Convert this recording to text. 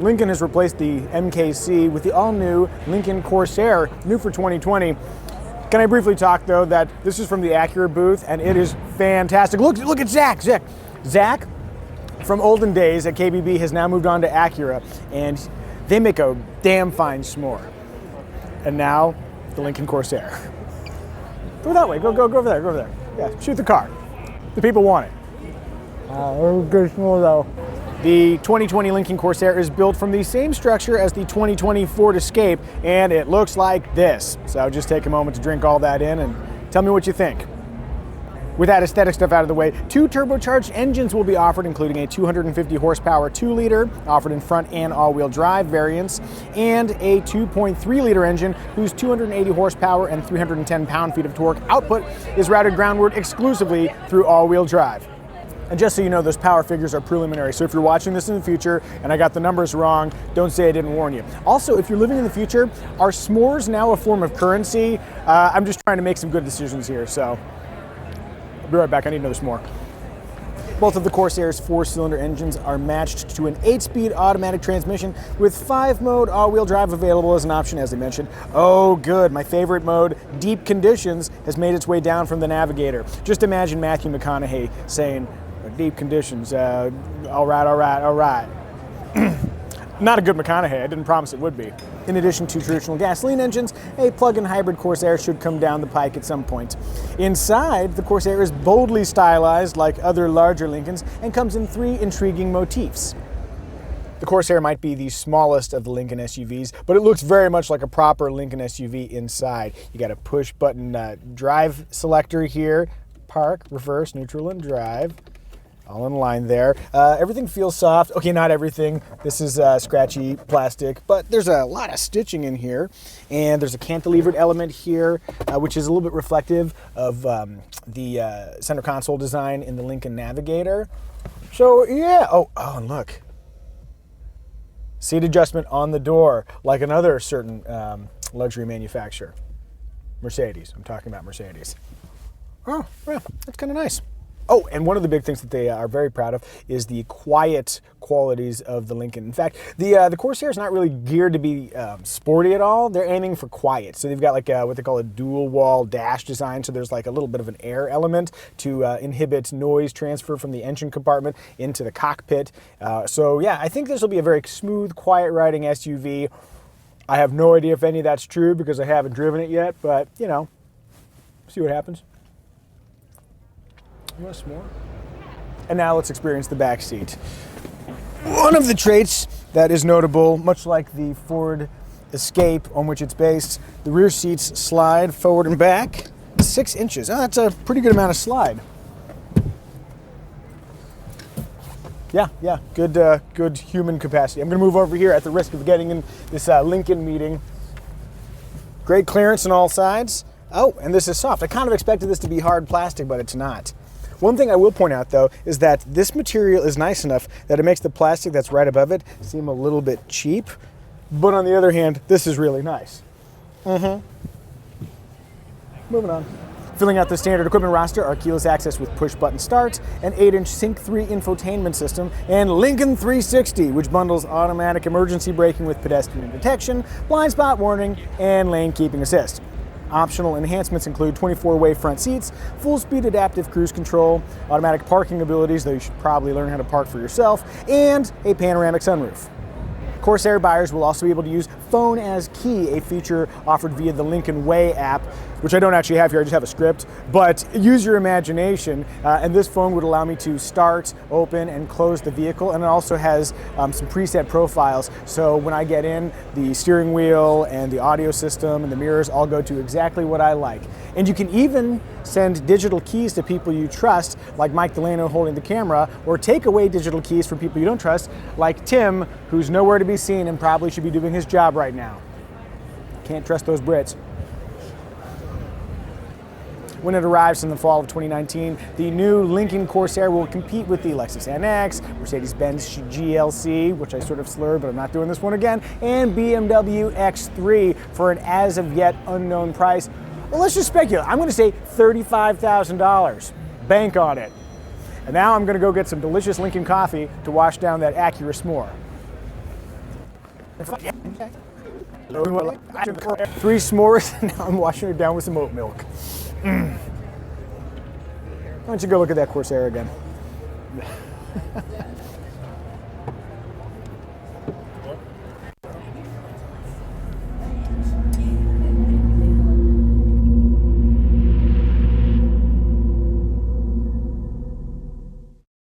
Lincoln has replaced the MKC with the all-new Lincoln Corsair, new for 2020. Can I briefly talk, though, that this is from the Acura booth, and it is fantastic. Look at Zach. Zach, from olden days at KBB, has now moved on to Acura, and they make a damn fine s'more. And now, the Lincoln Corsair. Go that way. Go over there. Yeah, shoot the car. The people want it. Good s'more, though. The 2020 Lincoln Corsair is built from the same structure as the 2020 Ford Escape, and it looks like this. So just take a moment to drink all that in and tell me what you think. With that aesthetic stuff out of the way, 2 turbocharged engines will be offered, including a 250 horsepower 2-liter, offered in front and all-wheel drive variants, and a 2.3-liter engine whose 280 horsepower and 310 pound-feet of torque output is routed groundward exclusively through all-wheel drive. And just so you know, those power figures are preliminary, so if you're watching this in the future and I got the numbers wrong, don't say I didn't warn you. Also, if you're living in the future, are s'mores now a form of currency? I'm just trying to make some good decisions here, so I'll be right back. I need to know this more. Both of the Corsair's 4-cylinder engines are matched to an 8-speed automatic transmission with 5-mode all-wheel drive available as an option, as I mentioned. Oh, good. My favorite mode, Deep Conditions, has made its way down from the Navigator. Just imagine Matthew McConaughey saying, "Deep conditions, all right." Not a good McConaughey, I didn't promise it would be. In addition to traditional gasoline engines, a plug-in hybrid Corsair should come down the pike at some point. Inside, the Corsair is boldly stylized like other larger Lincolns and comes in 3 intriguing motifs. The Corsair might be the smallest of the Lincoln SUVs, but it looks very much like a proper Lincoln SUV inside. You got a push-button drive selector here, park, reverse, neutral, and drive. All in line there. Everything feels soft. Okay, not everything. This is scratchy plastic, but there's a lot of stitching in here. And there's a cantilevered element here, which is a little bit reflective of the center console design in the Lincoln Navigator. So, yeah. Oh, and look. Seat adjustment on the door, like another certain luxury manufacturer. Mercedes. I'm talking about Mercedes. Oh, yeah, that's kind of nice. Oh, and one of the big things that they are very proud of is the quiet qualities of the Lincoln. In fact, the Corsair is not really geared to be sporty at all. They're aiming for quiet. So they've got like what they call a dual wall dash design. So there's like a little bit of an air element to inhibit noise transfer from the engine compartment into the cockpit. So yeah, I think this will be a very smooth, quiet riding SUV. I have no idea if any of that's true because I haven't driven it yet, but you know, see what happens. Once more. And now let's experience the back seat. One of the traits that is notable, much like the Ford Escape on which it's based, the rear seats slide forward and back 6 inches. Oh, that's a pretty good amount of slide. Yeah, good human capacity. I'm going to move over here at the risk of getting in this Lincoln meeting. Great clearance on all sides. Oh, and this is soft. I kind of expected this to be hard plastic, but it's not. One thing I will point out, though, is that this material is nice enough that it makes the plastic that's right above it seem a little bit cheap. But on the other hand, this is really nice. Moving on. Filling out the standard equipment roster are keyless access with push-button start, an 8-inch Sync 3 infotainment system, and Lincoln 360, which bundles automatic emergency braking with pedestrian detection, blind spot warning, and lane keeping assist. Optional enhancements include 24-way front seats, full-speed adaptive cruise control, automatic parking abilities, though you should probably learn how to park for yourself, and a panoramic sunroof. Corsair buyers will also be able to use Phone as Key, a feature offered via the Lincoln Way app, which I don't actually have here, I just have a script, but use your imagination, and this phone would allow me to start, open, and close the vehicle, and it also has some preset profiles, so when I get in, the steering wheel and the audio system and the mirrors all go to exactly what I like. And you can even send digital keys to people you trust, like Mike Delano holding the camera, or take away digital keys from people you don't trust, like Tim, who's nowhere to be seen and probably should be doing his job right now. Can't trust those Brits. When it arrives in the fall of 2019, the new Lincoln Corsair will compete with the Lexus NX, Mercedes-Benz GLC, which I sort of slurred, but I'm not doing this one again, and BMW X3 for an as-of-yet unknown price. Well, let's just speculate. I'm going to say $35,000. Bank on it. And now I'm going to go get some delicious Lincoln coffee to wash down that Acura s'more. Three s'mores, and now I'm washing it down with some oat milk. Why don't you go look at that Corsair again?